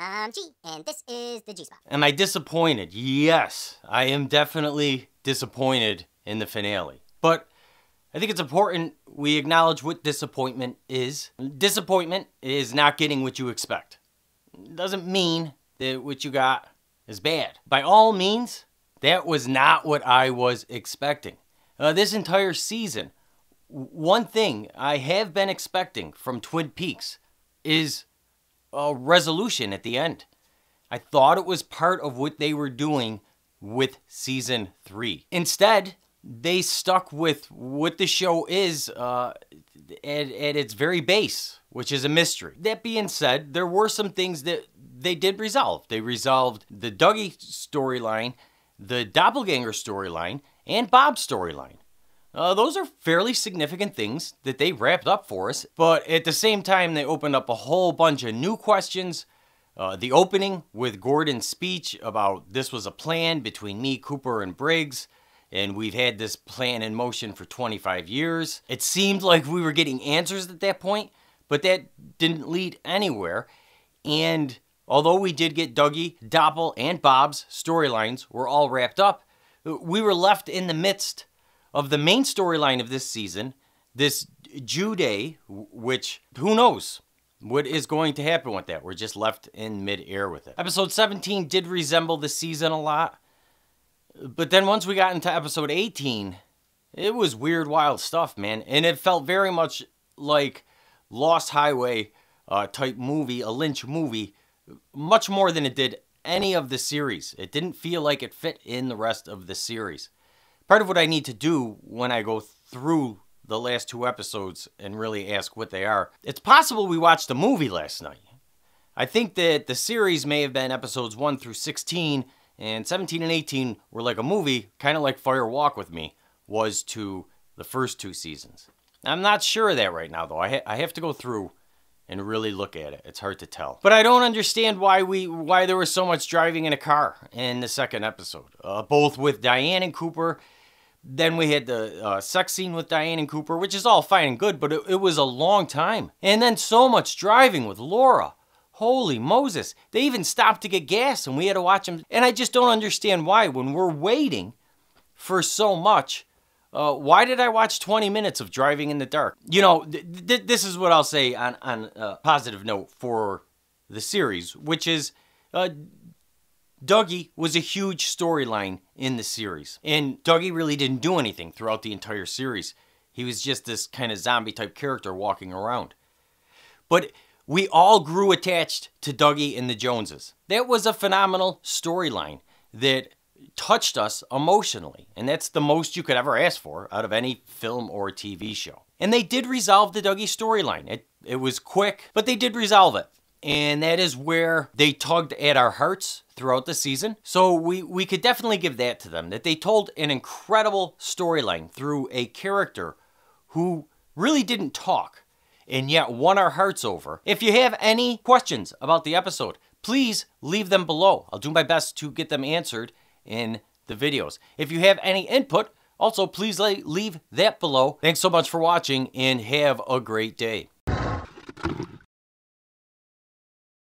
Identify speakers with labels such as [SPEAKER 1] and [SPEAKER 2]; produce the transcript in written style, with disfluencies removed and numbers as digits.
[SPEAKER 1] I'm G, and this is the G-Spot.
[SPEAKER 2] Am I disappointed? Yes, I am definitely disappointed in the finale. But I think it's important we acknowledge what disappointment is. Disappointment is not getting what you expect. It doesn't mean that what you got is bad. By all means, that was not what I was expecting. This entire season, one thing I have been expecting from Twin Peaks is a resolution at the end. I thought it was part of what they were doing with season 3. Instead, they stuck with what the show is at its very base, which is a mystery. That being said, there were some things that they did resolve. They resolved the Dougie storyline, the doppelganger storyline, and Bob's storyline. Those are fairly significant things that they wrapped up for us, but at the same time, they opened up a whole bunch of new questions. The opening with Gordon's speech about this was a plan between me, Cooper, and Briggs, and we've had this plan in motion for 25 years. It seemed like we were getting answers at that point, but that didn't lead anywhere. And although we did get Dougie, Doppel, and Bob's storylines were all wrapped up, we were left in the midst of the main storyline of this season, this Jew Day, which, who knows what is going to happen with that. We're just left in mid-air with it. Episode 17 did resemble the season a lot, but then once we got into episode 18, it was weird, wild stuff, man. And it felt very much like Lost Highway type movie, a Lynch movie, much more than it did any of the series. It didn't feel like it fit in the rest of the series. Part of what I need to do when I go through the last 2 episodes and really ask what they are, it's possible we watched a movie last night. I think that the series may have been episodes 1 through 16, and 17 and 18 were like a movie, kind of like Fire Walk With Me was to the first 2 seasons. I'm not sure of that right now, though. I have to go through and really look at it. It's hard to tell. But I don't understand why there was so much driving in a car in the second episode, both with Diane and Cooper. Then we had the sex scene with Diane and Cooper, which is all fine and good, but it was a long time. And then so much driving with Laura. Holy Moses. They even stopped to get gas and we had to watch them. And I just don't understand why. When we're waiting for so much, why did I watch 20 minutes of driving in the dark? You know, this is what I'll say on a positive note for the series, which is Dougie was a huge storyline in the series. And Dougie really didn't do anything throughout the entire series. He was just this kind of zombie type character walking around. But we all grew attached to Dougie and the Joneses. That was a phenomenal storyline that touched us emotionally. And that's the most you could ever ask for out of any film or TV show. And they did resolve the Dougie storyline. It was quick, but they did resolve it. And that is where they tugged at our hearts throughout the season. So we could definitely give that to them, that they told an incredible storyline through a character who really didn't talk and yet won our hearts over. If you have any questions about the episode, please leave them below. I'll do my best to get them answered in the videos. If you have any input, also please leave that below. Thanks so much for watching and have a great day.